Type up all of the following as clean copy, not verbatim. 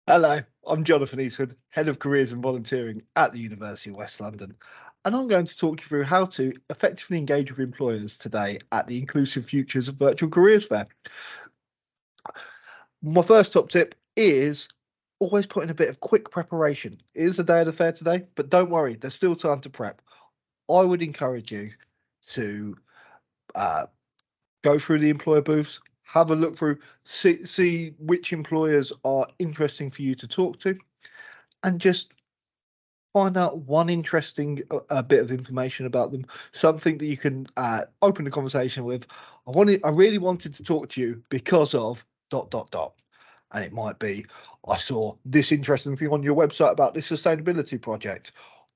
Hello, I'm Jonathan Eastwood, Head of Careers and Volunteering at the University of West London, and I'm going to talk you through how to effectively engage with employers today at the Inclusive Futures of Virtual Careers Fair. My first top tip is always put in a bit of quick preparation. It is the day of the fair today, but don't worry, there's still time to prep. I would encourage you to uh, go through the employer booths, have a look through, see which employers are interesting for you to talk to, and just find out one interesting bit of information about them, something that you can open a conversation with. I really wanted to talk to you because of dot dot dot, and it might be I saw this interesting thing on your website about this sustainability project.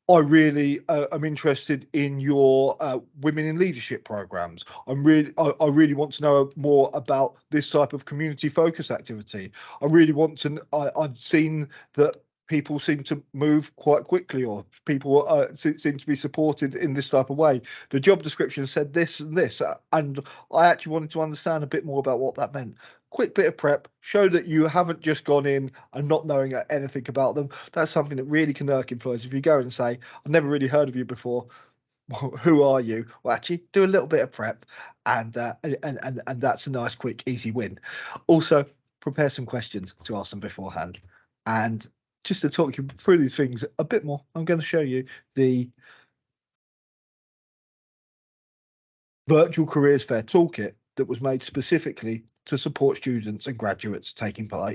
I really am interested in your women in leadership programs. I really want to know more about this type of community focused activity. I really want to. I've seen that people seem to move quite quickly, or people seem to be supported in this type of way. The job description said this and this, and I actually wanted to understand a bit more about what that meant. Quick bit of prep, show that you haven't just gone in and not knowing anything about them. That's something that really can irk employers. If you go and say, I've never really heard of you before, who are you? Well, actually, do a little bit of prep, and that's a nice, quick, easy win. Also, prepare some questions to ask them beforehand. And just to talk you through these things a bit more, I'm going to show you the Virtual Careers Fair toolkit that was made specifically to support students and graduates taking part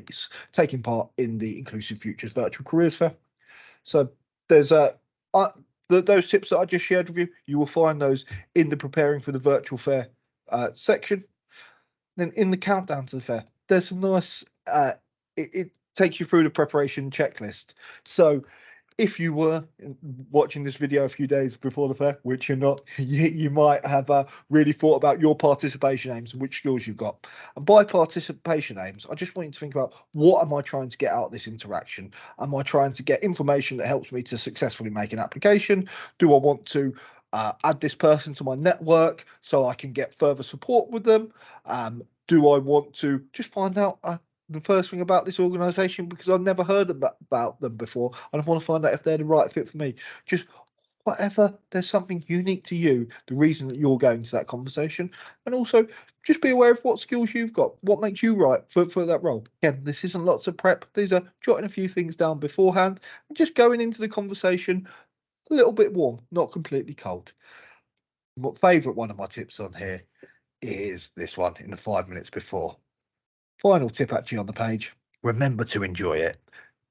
in the Inclusive Futures Virtual Careers Fair. So there's those tips that I just shared with you. You will find those in the preparing for the virtual fair section. Then in the countdown to the fair, there's some nice. It takes you through the preparation checklist. So if you were watching this video a few days before the fair, which you're not, you might have really thought about your participation aims and which skills you've got. And by participation aims, I just want you to think about, what am I trying to get out of this interaction? Am I trying to get information that helps me to successfully make an application? Do I want to add this person to my network so I can get further support with them? Do I want to just find out the first thing about this organization because I've never heard about them before, and I want to find out if they're the right fit for me? Just whatever, there's something unique to you, the reason that you're going to that conversation. And also just be aware of what skills you've got, what makes you right for that role. Again, this isn't lots of prep. These are jotting a few things down beforehand and just going into the conversation a little bit warm, not completely cold. My favorite one of my tips on here is this one in the 5 minutes before. Final tip actually on the page, remember to enjoy it.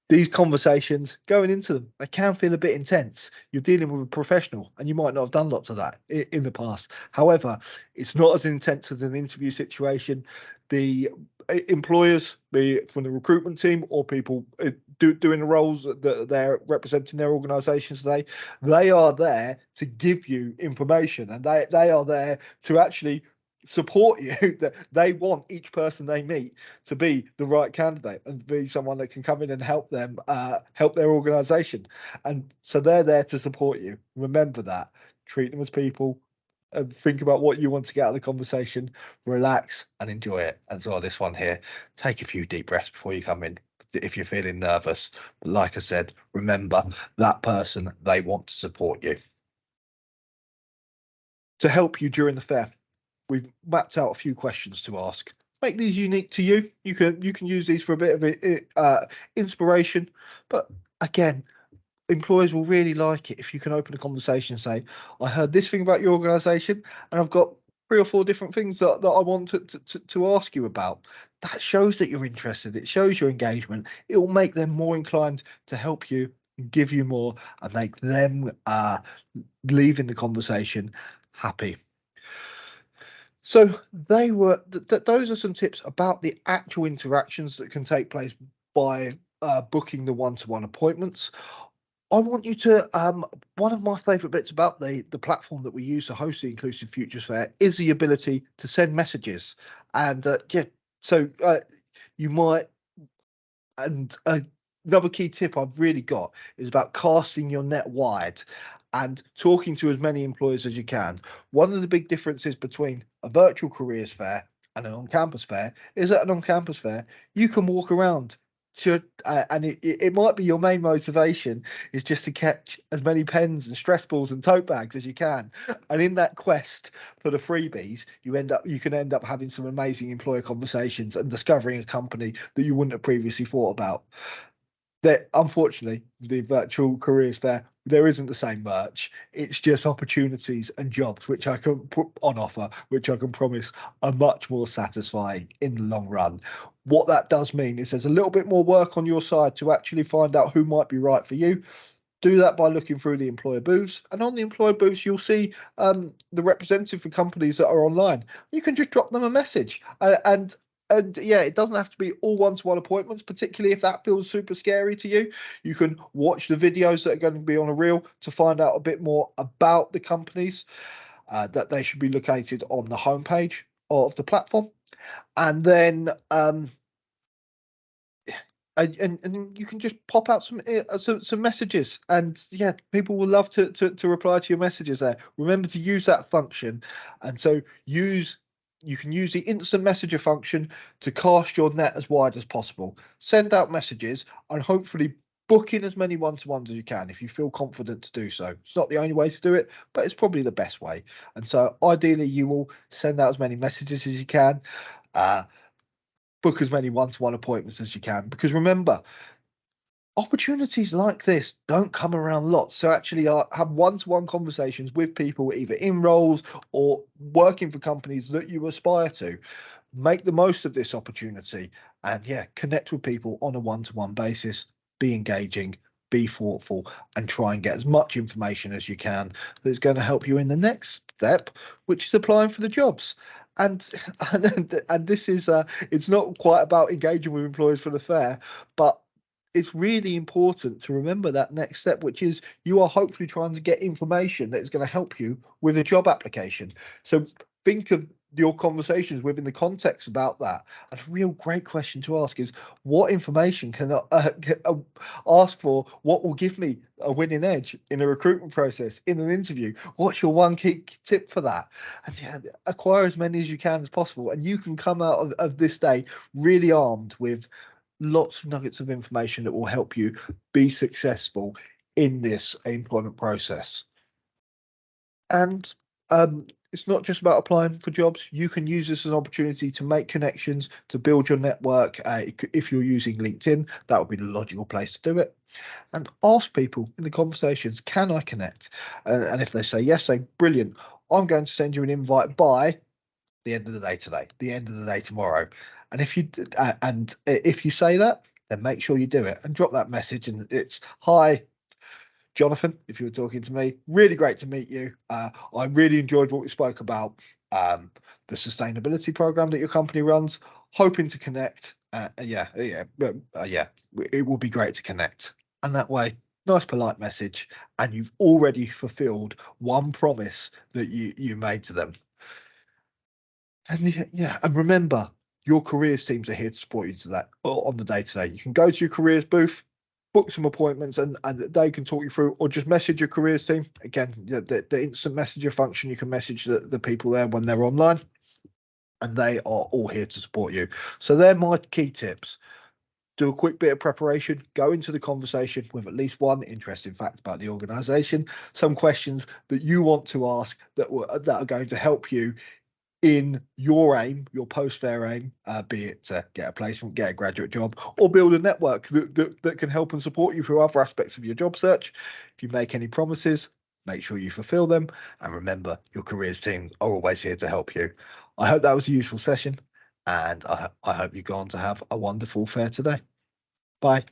These conversations, going into them, they can feel a bit intense. You're dealing with a professional and you might not have done lots of that in the past. However, it's not as intense as an interview situation. The employers, be it from the recruitment team or people doing the roles that they're representing their organizations today, they are there to give you information, and they are there to actually support you. That they want each person they meet to be the right candidate and to be someone that can come in and help them help their organization, and so they're there to support you. Remember that. Treat them as people and think about what you want to get out of the conversation. Relax and enjoy it. And so this one here, take a few deep breaths before you come in if you're feeling nervous. But like I said, remember that person, they want to support you. To help you during the fair, we've mapped out a few questions to ask. Make these unique to you. You can use these for a bit of inspiration, but again, employers will really like it if you can open a conversation and say, I heard this thing about your organization and I've got 3 or 4 different things that I want to ask you about. That shows that you're interested. It shows your engagement. It will make them more inclined to help you and give you more and make them leaving the conversation happy. So they were those are some tips about the actual interactions that can take place by booking the one-to-one appointments. I want you to one of my favorite bits about the platform that we use to host the Inclusive Futures Fair is the ability to send messages. And so you might, and another key tip I've really got is about casting your net wide and talking to as many employers as you can. One of the big differences between a virtual careers fair and an on-campus fair is that an on-campus fair, you can walk around and it might be your main motivation is just to catch as many pens and stress balls and tote bags as you can. And in that quest for the freebies, you can end up having some amazing employer conversations and discovering a company that you wouldn't have previously thought about. That unfortunately, the virtual careers fair, there isn't the same merch. It's just opportunities and jobs which I can put on offer, which I can promise are much more satisfying in the long run. What that does mean is there's a little bit more work on your side to actually find out who might be right for you. Do that by looking through the employer booths, and on the employer booths you'll see the representative for companies that are online. You can just drop them a message, and yeah, it doesn't have to be all one-to-one appointments, particularly if that feels super scary to you. You can watch the videos that are going to be on a reel to find out a bit more about the companies, that they should be located on the homepage of the platform. And then and you can just pop out some messages, and yeah, people will love to reply to your messages there. Remember to use that function, and so you can use the instant messenger function to cast your net as wide as possible. Send out messages and hopefully book in as many one-to-ones as you can if you feel confident to do so. It's not the only way to do it, but it's probably the best way. And so ideally you will send out as many messages as you can. Book as many one-to-one appointments as you can, because remember, opportunities like this don't come around lots. So actually have one-to-one conversations with people either in roles or working for companies that you aspire to. Make the most of this opportunity, and yeah, connect with people on a one-to-one basis. Be engaging, be thoughtful, and try and get as much information as you can that's going to help you in the next step, which is applying for the jobs. And and this is it's not quite about engaging with employers for the fair, but it's really important to remember that next step, which is you are hopefully trying to get information that is going to help you with a job application. So think of your conversations within the context about that. And a real great question to ask is, what information can I ask for? What will give me a winning edge in a recruitment process, in an interview? What's your one key tip for that? And yeah, acquire as many as you can as possible. And you can come out of this day really armed with lots of nuggets of information that will help you be successful in this employment process. And it's not just about applying for jobs. You can use this as an opportunity to make connections, to build your network. If you're using LinkedIn, that would be the logical place to do it. And ask people in the conversations, can I connect? And if they say yes, say, brilliant. I'm going to send you an invite by the end of the day today, the end of the day tomorrow. And if you say that, then make sure you do it and drop that message. And it's, hi, Jonathan, if you were talking to me, really great to meet you. I really enjoyed what we spoke about, the sustainability program that your company runs. Hoping to connect. Yeah, it will be great to connect. And that way, nice polite message, and you've already fulfilled one promise that you made to them. And yeah, and remember, your careers teams are here to support you to that on the day to day. You can go to your careers booth, book some appointments, and they can talk you through, or just message your careers team. Again, the instant messenger function, you can message the people there when they're online, and they are all here to support you. So they're my key tips. Do a quick bit of preparation, go into the conversation with at least one interesting fact about the organization, some questions that you want to ask that are going to help you in your aim, your post-fair aim, be it to get a placement, get a graduate job, or build a network that can help and support you through other aspects of your job search. If you make any promises, make sure you fulfill them. And remember, your careers team are always here to help you. I hope that was a useful session, and I hope you go on to have a wonderful fair today. Bye.